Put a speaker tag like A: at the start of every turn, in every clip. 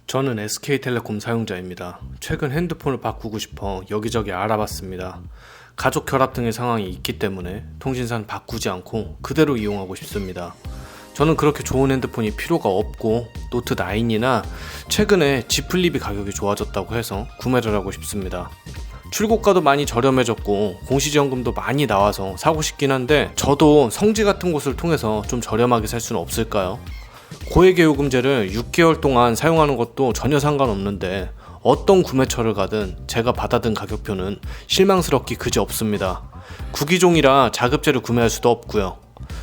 A: 저는 SK텔레콤 사용자입니다. 최근 핸드폰을 바꾸고 싶어 여기저기 알아봤습니다. 가족 결합 등의 상황이 있기 때문에 통신사는 바꾸지 않고 그대로 이용하고 싶습니다. 저는 그렇게 좋은 핸드폰이 필요가 없고 노트9이나 최근에 Z 플립이 가격이 좋아졌다고 해서 구매를 하고 싶습니다. 출고가도 많이 저렴해졌고 공시지원금도 많이 나와서 사고 싶긴 한데 저도 성지 같은 곳을 통해서 좀 저렴하게 살 수는 없을까요? 고액의 요금제를 6개월 동안 사용하는 것도 전혀 상관없는데 어떤 구매처를 가든 제가 받아든 가격표는 실망스럽기 그지없습니다. 구기종이라 자급제를 구매할 수도 없고요.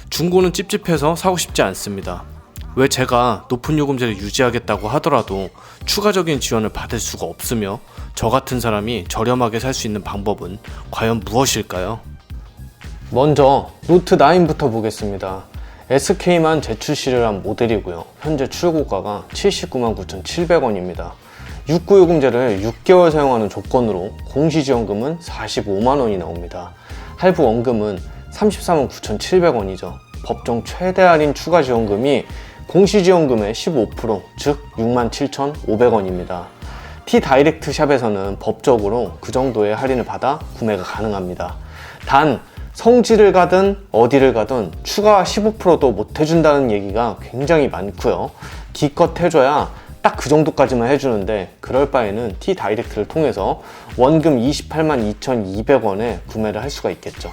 A: 중고는 찝찝해서 사고 싶지 않습니다. 왜 제가 높은 요금제를 유지하겠다고 하더라도 추가적인 지원을 받을 수가 없으며 저 같은 사람이 저렴하게 살 수 있는 방법은 과연 무엇일까요? 먼저 노트9부터 보겠습니다. SK만 재출시를 한 모델이고요. 현재 출고가가 799,700원입니다. 69요금제를 6개월 사용하는 조건으로 공시지원금은 45만원이 나옵니다. 할부 원금은 349,700원이죠. 법정 최대 할인 추가 지원금이 공시지원금의 15%, 즉 67,500원입니다. T다이렉트 샵에서는 법적으로 그 정도의 할인을 받아 구매가 가능합니다. 단 성지를 가든 어디를 가든 추가 15%도 못 해준다는 얘기가 굉장히 많고요. 기껏 해줘야 딱 그 정도까지만 해주는데 그럴 바에는 T다이렉트를 통해서 원금 282,200원에 구매를 할 수가 있겠죠.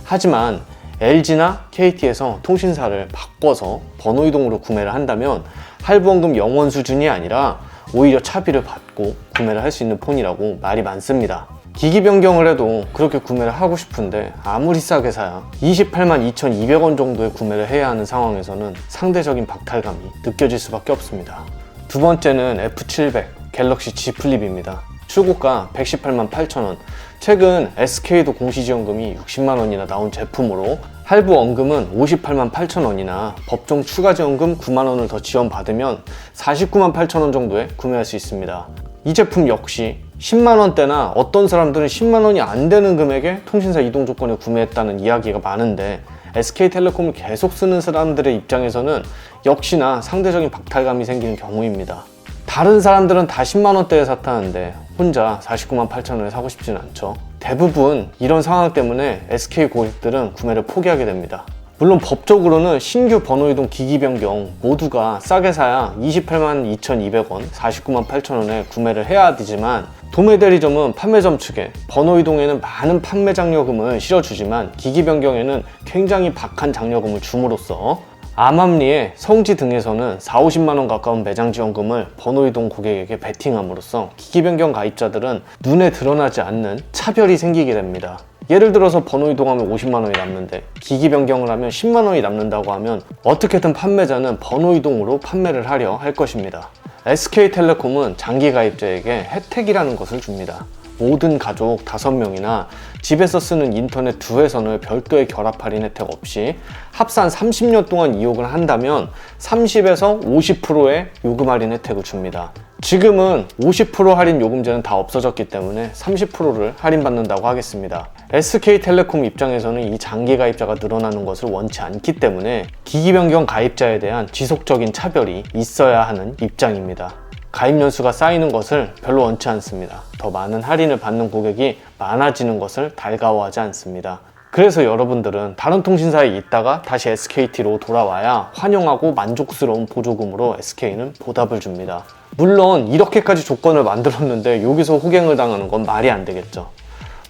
A: 하지만 LG나 KT에서 통신사를 바꿔서 번호 이동으로 구매를 한다면 할부원금 0원 수준이 아니라 오히려 차비를 받고 구매를 할 수 있는 폰이라고 말이 많습니다. 기기 변경을 해도 그렇게 구매를 하고 싶은데 아무리 싸게 사야 282,200원 정도에 구매를 해야 하는 상황에서는 상대적인 박탈감이 느껴질 수밖에 없습니다. 두 번째는 F700 갤럭시 Z 플립입니다. 출고가 118,800원, 최근 SK도 공시지원금이 60만원이나 나온 제품으로 할부 원금은 588,000원이나 법정 추가지원금 9만원을 더 지원받으면 498,000원 정도에 구매할 수 있습니다. 이 제품 역시 10만원대나 어떤 사람들은 10만원이 안 되는 금액에 통신사 이동 조건에 구매했다는 이야기가 많은데 SK텔레콤을 계속 쓰는 사람들의 입장에서는 역시나 상대적인 박탈감이 생기는 경우입니다. 다른 사람들은 다 10만원대에 샀다는데 혼자 498,000원에 사고 싶지는 않죠. 대부분 이런 상황 때문에 SK 고객들은 구매를 포기하게 됩니다. 물론 법적으로는 신규 번호이동 기기 변경 모두가 싸게 사야 282,200원, 498,000원에 구매를 해야 되지만 도매 대리점은 판매점 측에 번호 이동에는 많은 판매 장려금을 실어주지만 기기 변경에는 굉장히 박한 장려금을 줌으로써 암암리에 성지 등에서는 40~50만원 가까운 매장 지원금을 번호 이동 고객에게 베팅함으로써 기기 변경 가입자들은 눈에 드러나지 않는 차별이 생기게 됩니다. 예를 들어서 번호 이동하면 50만원이 남는데 기기 변경을 하면 10만원이 남는다고 하면 어떻게든 판매자는 번호 이동으로 판매를 하려 할 것입니다. SK텔레콤은 장기 가입자에게 혜택이라는 것을 줍니다. 모든 가족 5명이나 집에서 쓰는 인터넷 2회선을 별도의 결합 할인 혜택 없이 합산 30년 동안 이용을 한다면 30에서 50%의 요금 할인 혜택을 줍니다. 지금은 50% 할인 요금제는 다 없어졌기 때문에 30%를 할인받는다고 하겠습니다. SK텔레콤 입장에서는 이 장기 가입자가 늘어나는 것을 원치 않기 때문에 기기 변경 가입자에 대한 지속적인 차별이 있어야 하는 입장입니다. 가입 연수가 쌓이는 것을 별로 원치 않습니다. 더 많은 할인을 받는 고객이 많아지는 것을 달가워하지 않습니다. 그래서 여러분들은 다른 통신사에 있다가 다시 SKT로 돌아와야 환영하고 만족스러운 보조금으로 SK는 보답을 줍니다. 물론 이렇게까지 조건을 만들었는데 여기서 호갱을 당하는 건 말이 안 되겠죠.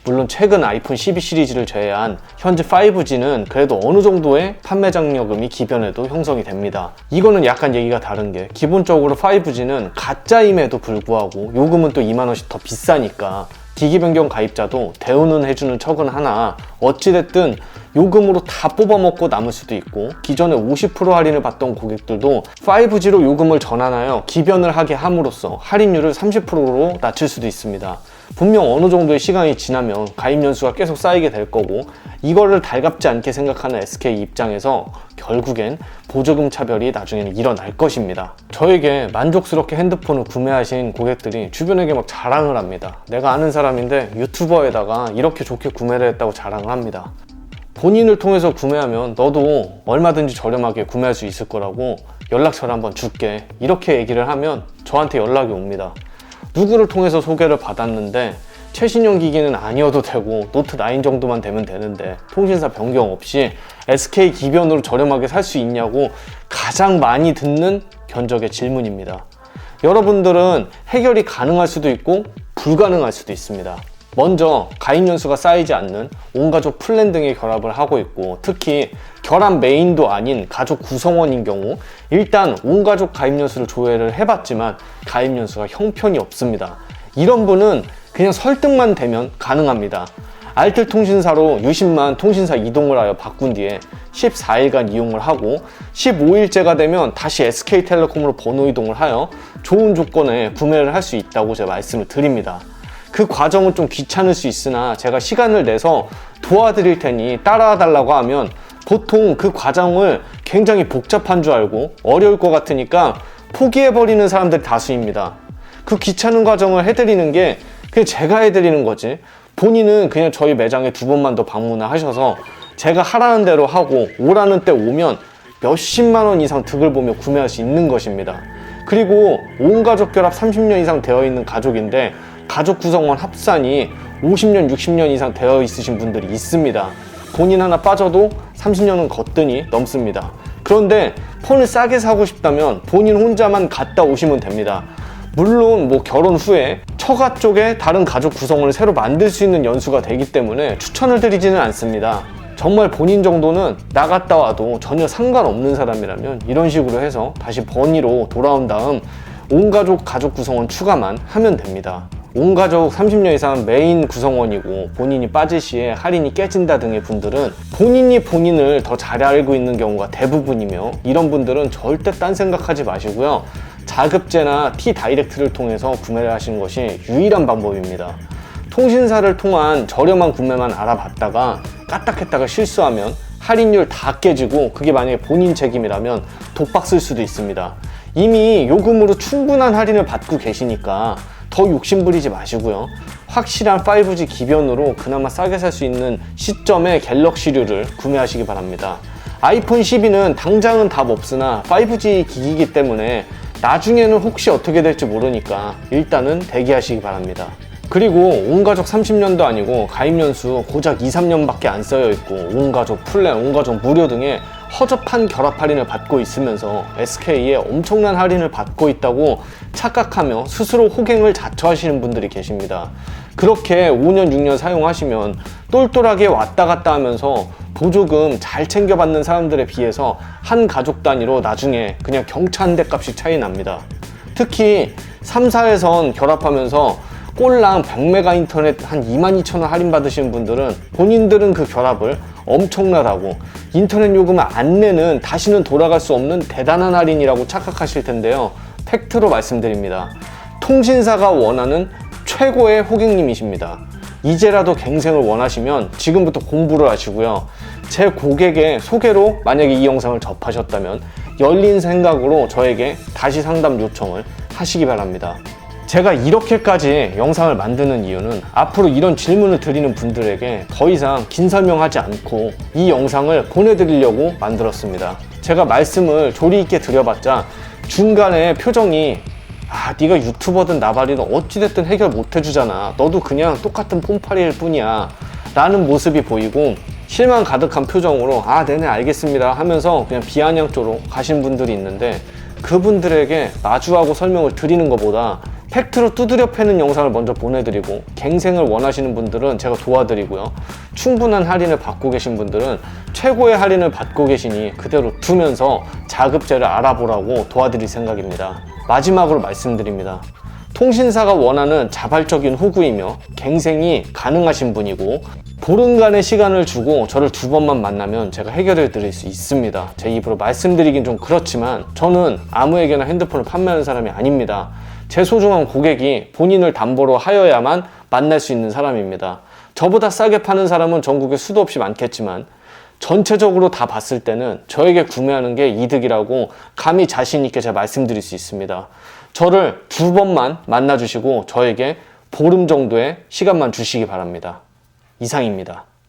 A: 물론 최근 아이폰 12 시리즈를 제외한 현재 5G는 그래도 어느 정도의 판매 장려금이 기변에도 형성이 됩니다. 이거는 약간 얘기가 다른 게 기본적으로 5G는 가짜임에도 불구하고 요금은 또 2만원씩 더 비싸니까 기기 변경 가입자도 대우는 해주는 척은 하나 어찌됐든 요금으로 다 뽑아먹고 남을 수도 있고 기존에 50% 할인을 받던 고객들도 5G로 요금을 전환하여 기변을 하게 함으로써 할인율을 30%로 낮출 수도 있습니다. 분명 어느 정도의 시간이 지나면 가입 연수가 계속 쌓이게 될 거고 이거를 달갑지 않게 생각하는 SK 입장에서 결국엔 보조금 차별이 나중에는 일어날 것입니다. 저에게 만족스럽게 핸드폰을 구매하신 고객들이 주변에게 막 자랑을 합니다. 내가 아는 사람인데 유튜버에다가 이렇게 좋게 구매를 했다고 자랑을 합니다. 본인을 통해서 구매하면 너도 얼마든지 저렴하게 구매할 수 있을 거라고 연락처를 한번 줄게, 이렇게 얘기를 하면 저한테 연락이 옵니다. 누구를 통해서 소개를 받았는데 최신형 기기는 아니어도 되고 노트9 정도만 되면 되는데 통신사 변경 없이 SK 기변으로 저렴하게 살 수 있냐고 가장 많이 듣는 견적의 질문입니다. 여러분들은 해결이 가능할 수도 있고 불가능할 수도 있습니다. 먼저 가입 연수가 쌓이지 않는 온가족 플랜 등의 결합을 하고 있고, 특히 결합 메인도 아닌 가족 구성원인 경우 일단 온가족 가입 연수를 조회를 해봤지만 가입 연수가 형편이 없습니다. 이런 분은 그냥 설득만 되면 가능합니다. 알뜰 통신사로 유심만 통신사 이동을 하여 바꾼 뒤에 14일간 이용을 하고 15일째가 되면 다시 SK텔레콤으로 번호 이동을 하여 좋은 조건에 구매를 할 수 있다고 제가 말씀을 드립니다. 그 과정은 좀 귀찮을 수 있으나 제가 시간을 내서 도와드릴 테니 따라와 달라고 하면 보통 그 과정을 굉장히 복잡한 줄 알고 어려울 것 같으니까 포기해버리는 사람들이 다수입니다. 그 귀찮은 과정을 해드리는 게 그냥 제가 해드리는 거지, 본인은 그냥 저희 매장에 2번만 더 방문을 하셔서 제가 하라는 대로 하고 오라는 때 오면 몇십만 원 이상 득을 보며 구매할 수 있는 것입니다. 그리고 온가족 결합 30년 이상 되어 있는 가족인데 가족 구성원 합산이 50년, 60년 이상 되어 있으신 분들이 있습니다. 본인 하나 빠져도 30년은 거뜬히 넘습니다. 그런데 폰을 싸게 사고 싶다면 본인 혼자만 갔다 오시면 됩니다. 물론 결혼 후에 처가 쪽에 다른 가족 구성원을 새로 만들 수 있는 연수가 되기 때문에 추천을 드리지는 않습니다. 정말 본인 정도는 나갔다 와도 전혀 상관없는 사람이라면 이런 식으로 해서 다시 번의로 돌아온 다음 온가족 가족 구성원 추가만 하면 됩니다. 온가족 30년 이상 메인 구성원이고 본인이 빠질 시에 할인이 깨진다 등의 분들은 본인이 본인을 더 잘 알고 있는 경우가 대부분이며, 이런 분들은 절대 딴 생각하지 마시고요, 자급제나 T다이렉트를 통해서 구매를 하시는 것이 유일한 방법입니다. 통신사를 통한 저렴한 구매만 알아봤다가 까딱했다가 실수하면 할인율 다 깨지고 그게 만약에 본인 책임이라면 독박 쓸 수도 있습니다. 이미 요금으로 충분한 할인을 받고 계시니까 더 욕심부리지 마시고요, 확실한 5G 기변으로 그나마 싸게 살 수 있는 시점에 갤럭시류를 구매하시기 바랍니다. 아이폰 12는 당장은 답 없으나 5G 기기이기 때문에 나중에는 혹시 어떻게 될지 모르니까 일단은 대기하시기 바랍니다. 그리고 온가족 30년도 아니고 가입연수 고작 2, 3년밖에 안 쌓여있고 온가족 플랜, 온가족 무료 등의 허접한 결합 할인을 받고 있으면서 SK에 엄청난 할인을 받고 있다고 착각하며 스스로 호갱을 자처하시는 분들이 계십니다. 그렇게 5년, 6년 사용하시면 똘똘하게 왔다 갔다 하면서 보조금 잘 챙겨받는 사람들에 비해서 한 가족 단위로 나중에 그냥 경차 한 대 값이 차이 납니다. 특히 3, 4회선 결합하면서 꼴랑 100메가 인터넷 한 22,000원 할인 받으시는 분들은 본인들은 그 결합을 엄청나다고 인터넷 요금을 안 내는 다시는 돌아갈 수 없는 대단한 할인이라고 착각하실 텐데요, 팩트로 말씀드립니다. 통신사가 원하는 최고의 호객님이십니다. 이제라도 갱생을 원하시면 지금부터 공부를 하시고요, 제 고객의 소개로 만약에 이 영상을 접하셨다면 열린 생각으로 저에게 다시 상담 요청을 하시기 바랍니다. 제가 이렇게까지 영상을 만드는 이유는 앞으로 이런 질문을 드리는 분들에게 더 이상 긴 설명하지 않고 이 영상을 보내드리려고 만들었습니다. 제가 말씀을 조리 있게 드려봤자 중간에 표정이 네가 유튜버든 나발이든 어찌됐든 해결 못 해주잖아, 너도 그냥 똑같은 폼파리일 뿐이야 라는 모습이 보이고 실망 가득한 표정으로 네네 알겠습니다 하면서 그냥 비아냥 쪽으로 가신 분들이 있는데, 그분들에게 마주하고 설명을 드리는 것보다 팩트로 두드려 패는 영상을 먼저 보내드리고 갱생을 원하시는 분들은 제가 도와드리고요, 충분한 할인을 받고 계신 분들은 최고의 할인을 받고 계시니 그대로 두면서 자급제를 알아보라고 도와드릴 생각입니다. 마지막으로 말씀드립니다. 통신사가 원하는 자발적인 호구이며 갱생이 가능하신 분이고 보름간의 시간을 주고 저를 2번만 만나면 제가 해결해 드릴 수 있습니다. 제 입으로 말씀드리긴 좀 그렇지만 저는 아무에게나 핸드폰을 판매하는 사람이 아닙니다. 제 소중한 고객이 본인을 담보로 하여야만 만날 수 있는 사람입니다. 저보다 싸게 파는 사람은 전국에 수도 없이 많겠지만 전체적으로 다 봤을 때는 저에게 구매하는 게 이득이라고 감히 자신 있게 제가 말씀드릴 수 있습니다. 저를 2번만 만나주시고 저에게 보름 정도의 시간만 주시기 바랍니다. 이상입니다.